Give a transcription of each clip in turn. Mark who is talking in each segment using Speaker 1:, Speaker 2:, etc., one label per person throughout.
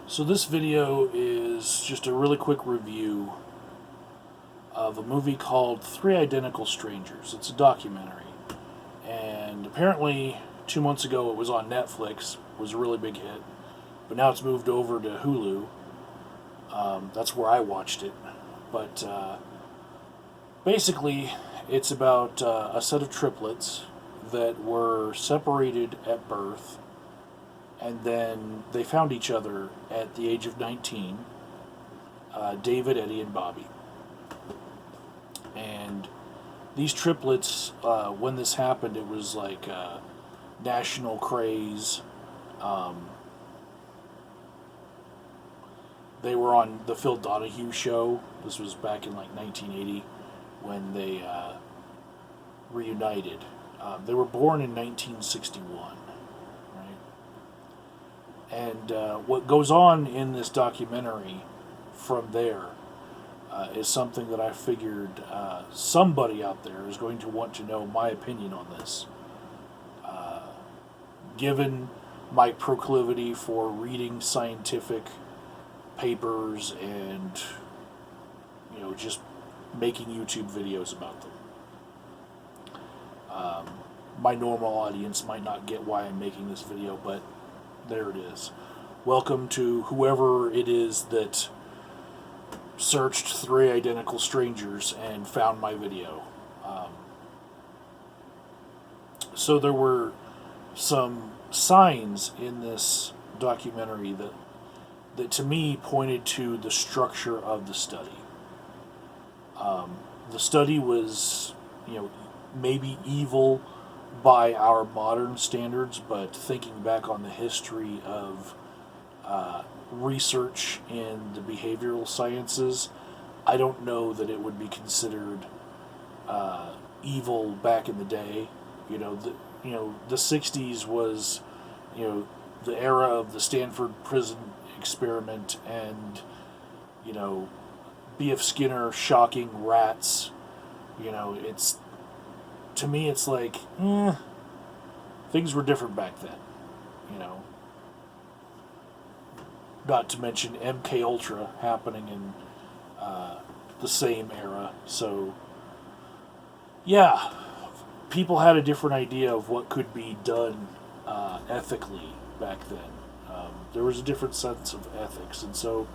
Speaker 1: So this video is just a really quick review of a movie called Three Identical Strangers. It's a documentary. And apparently 2 months ago it was on Netflix. It was a really big hit. But now it's moved over to Hulu. That's where I watched it. But basically it's about a set of triplets that were separated at birth, and then they found each other at the age of 19, David, Eddie, and Bobby. And these triplets, when this happened, it was like national craze. Um, they were on the Phil Donahue show. This was back in like 1980 when they reunited. They were born in 1961. And what goes on in this documentary from there is something that I figured somebody out there is going to want to know my opinion on this. Given my proclivity for reading scientific papers and, just making YouTube videos about them. My normal audience might not get why I'm making this video, but there it is. Welcome to whoever it is that searched Three Identical Strangers and found my video. So there were some signs in this documentary that to me pointed to the structure of the study. The study was, maybe evil by our modern standards, but thinking back on the history of research in the behavioral sciences, I don't know that it would be considered evil back in the day. The '60s was, the era of the Stanford prison experiment, and B.F. Skinner shocking rats. It's, to me, it's like, things were different back then, Not to mention MK Ultra happening in the same era. So, yeah, people had a different idea of what could be done ethically back then. There was a different sense of ethics, and so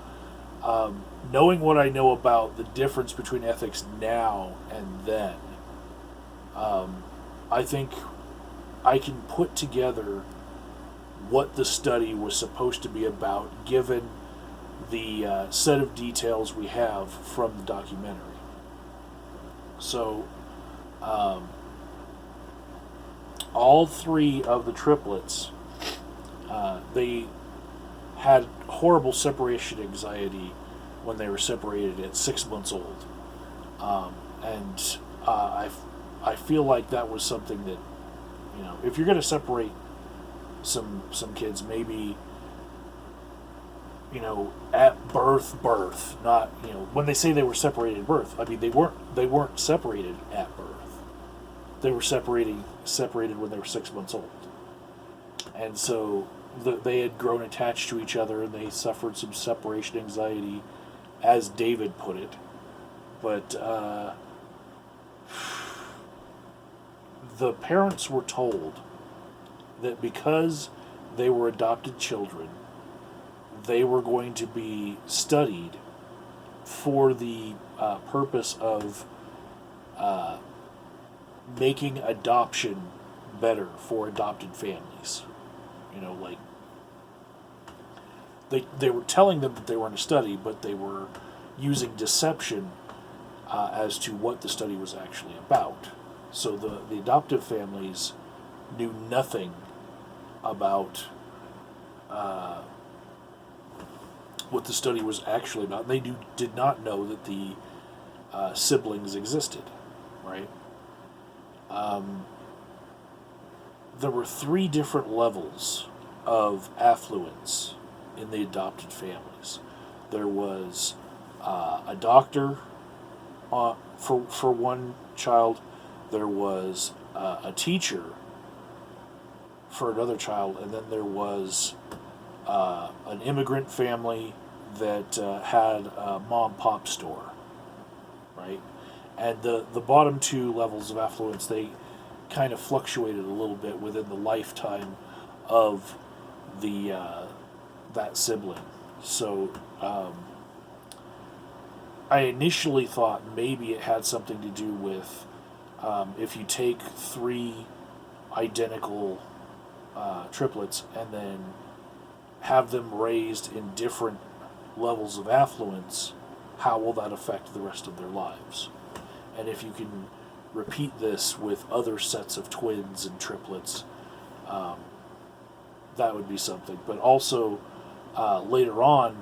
Speaker 1: knowing what I know about the difference between ethics now and then, I think I can put together what the study was supposed to be about, given the set of details we have from the documentary. So, all three of the triplets, they had horrible separation anxiety when they were separated at 6 months old. And I feel like that was something that, if you're going to separate some kids, maybe, at birth, not, when they say they were separated at birth, I mean, they weren't separated at birth. They were separated when they were 6 months old. And so they had grown attached to each other, and they suffered some separation anxiety, as David put it. But the parents were told that because they were adopted children, they were going to be studied for the purpose of making adoption better for adopted families. Like, they were telling them that they were in a study, but they were using deception as to what the study was actually about. So the adoptive families knew nothing about what the study was actually about. They did not know that the siblings existed, right? There were three different levels of affluence in the adopted families. There was a doctor for one child. There was a teacher for another child, and then there was an immigrant family that had a mom pop store, right? And the bottom two levels of affluence, they kind of fluctuated a little bit within the lifetime of the that sibling. So I initially thought maybe it had something to do with if you take three identical triplets and then have them raised in different levels of affluence, how will that affect the rest of their lives? And if you can repeat this with other sets of twins and triplets, that would be something. But also, later on,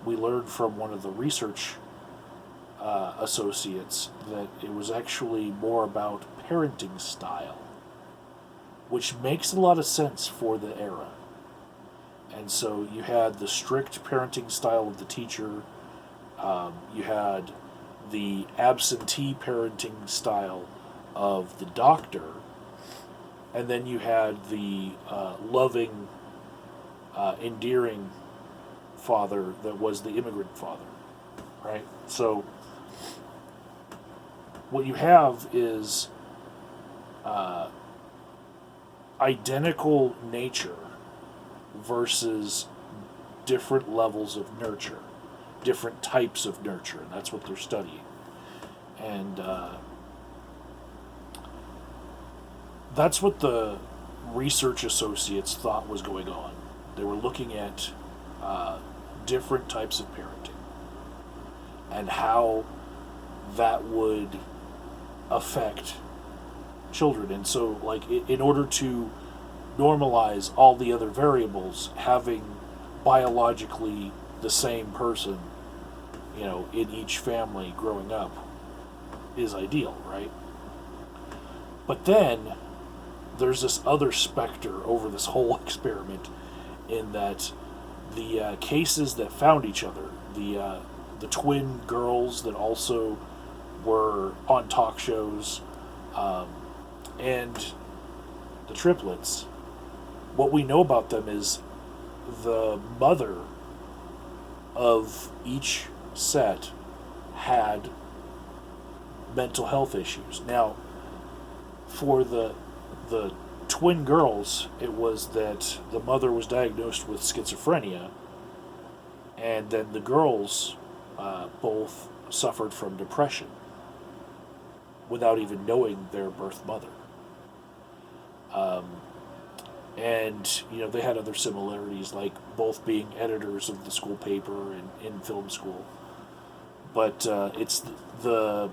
Speaker 1: we learned from one of the research associates that it was actually more about parenting style, which makes a lot of sense for the era. And so you had the strict parenting style of the teacher, you had the absentee parenting style of the doctor, and then you had the loving, endearing father that was the immigrant father, right? So what you have is identical nature versus different levels of nurture, different types of nurture, and that's what they're studying. And that's what the research associates thought was going on. They were looking at different types of parenting and how that would affect children. And so, like, in order to normalize all the other variables, having biologically the same person, in each family growing up is ideal, right? But then there's this other specter over this whole experiment, in that the cases that found each other, the twin girls that also were on talk shows, and the triplets, what we know about them is the mother of each set had mental health issues. Now, for the twin girls, it was that the mother was diagnosed with schizophrenia, and then the girls both suffered from depression without even knowing their birth mother. And they had other similarities, like both being editors of the school paper and in film school. But it's the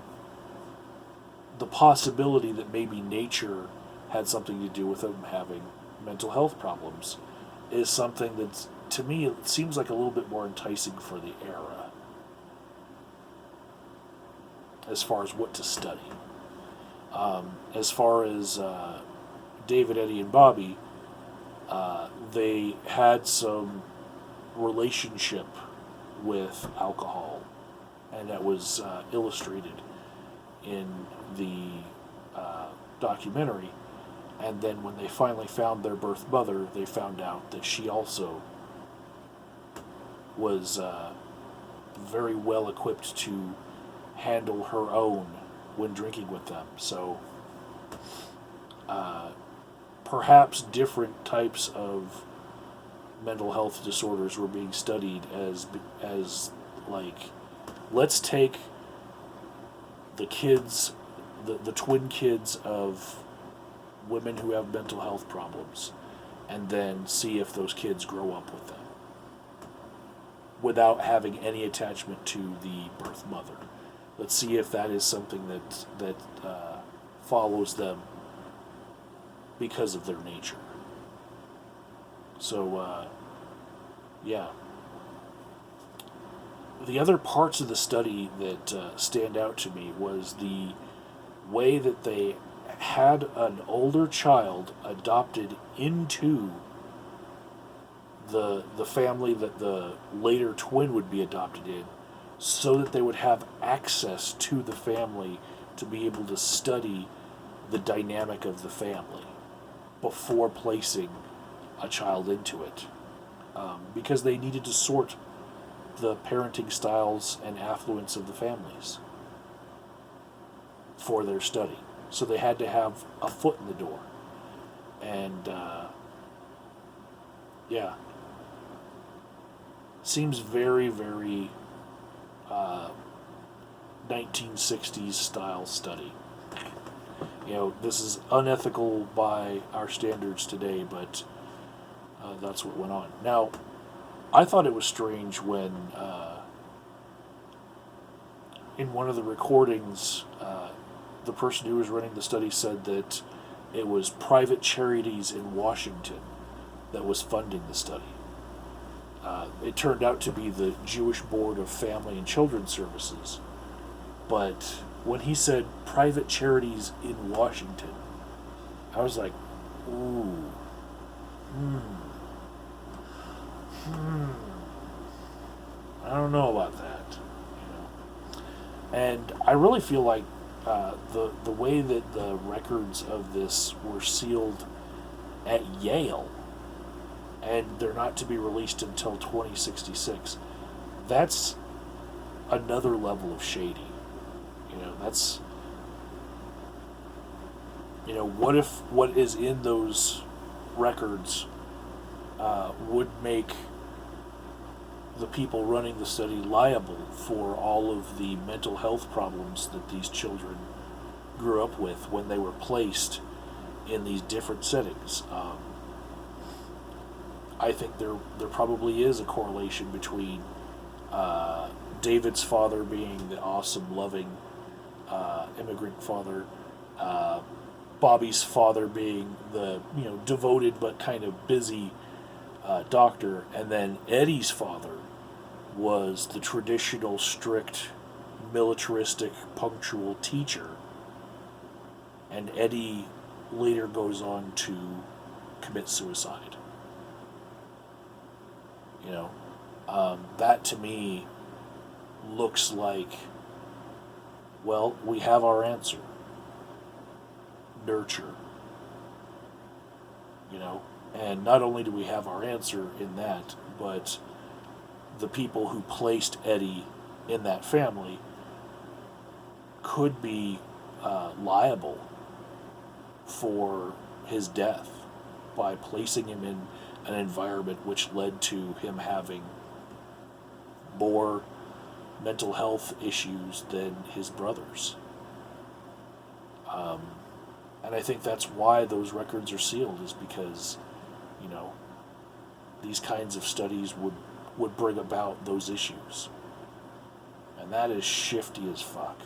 Speaker 1: possibility that maybe nature had something to do with them having mental health problems is something that, to me, it seems like a little bit more enticing for the era as far as what to study. As far as David, Eddie, and Bobby, they had some relationship with alcohol, and that was illustrated in the documentary. And then when they finally found their birth mother, they found out that she also was very well equipped to handle her own when drinking with them. So perhaps different types of mental health disorders were being studied as like, let's take the kids, the twin kids of women who have mental health problems, and then see if those kids grow up with them without having any attachment to the birth mother. Let's see if that is something that follows them because of their nature. So, yeah. The other parts of the study that stand out to me was the way that they had an older child adopted into the family that the later twin would be adopted in, so that they would have access to the family to be able to study the dynamic of the family before placing a child into it. because they needed to sort the parenting styles and affluence of the families for their study. So they had to have a foot in the door. And, yeah. Seems very, very 1960s style study. This is unethical by our standards today, but that's what went on. Now, I thought it was strange when, in one of the recordings, the person who was running the study said that it was private charities in Washington that was funding the study. It turned out to be the Jewish Board of Family and Children's Services. But when he said private charities in Washington, I was like, ooh, I don't know about that. And I really feel like the way that the records of this were sealed at Yale, and they're not to be released until 2066, that's another level of shady. That's, what if what is in those records would make the people running the study liable for all of the mental health problems that these children grew up with when they were placed in these different settings. I think there probably is a correlation between David's father being the awesome, loving immigrant father, Bobby's father being the devoted but kind of busy doctor, and then Eddie's father was the traditional, strict, militaristic, punctual teacher, and Eddie later goes on to commit suicide. That to me looks like, well, we have our answer. Nurture. And not only do we have our answer in that, but the people who placed Eddie in that family could be liable for his death by placing him in an environment which led to him having more mental health issues than his brothers. And I think that's why those records are sealed, is because, these kinds of studies would bring about those issues. And that is shifty as fuck.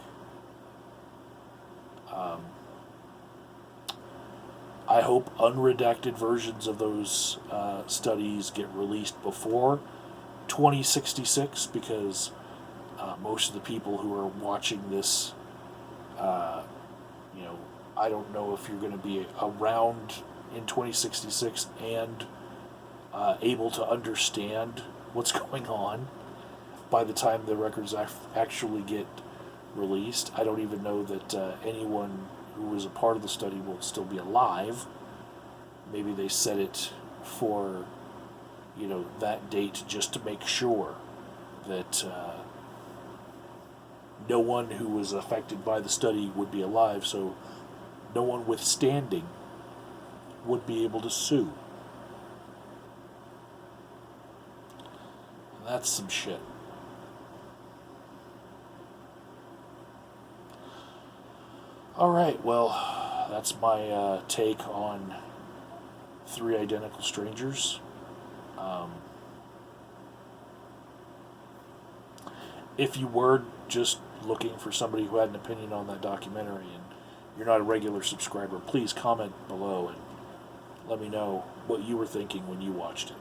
Speaker 1: I hope unredacted versions of those studies get released before 2066, because most of the people who are watching this, I don't know if you're going to be around in 2066 and able to understand what's going on by the time the records actually get released. I don't even know that anyone who was a part of the study will still be alive. Maybe they set it for, that date just to make sure that no one who was affected by the study would be alive, so no one withstanding would be able to sue. And that's some shit. Alright, well, that's my take on Three Identical Strangers. If you were just looking for somebody who had an opinion on that documentary and you're not a regular subscriber, please comment below and let me know what you were thinking when you watched it.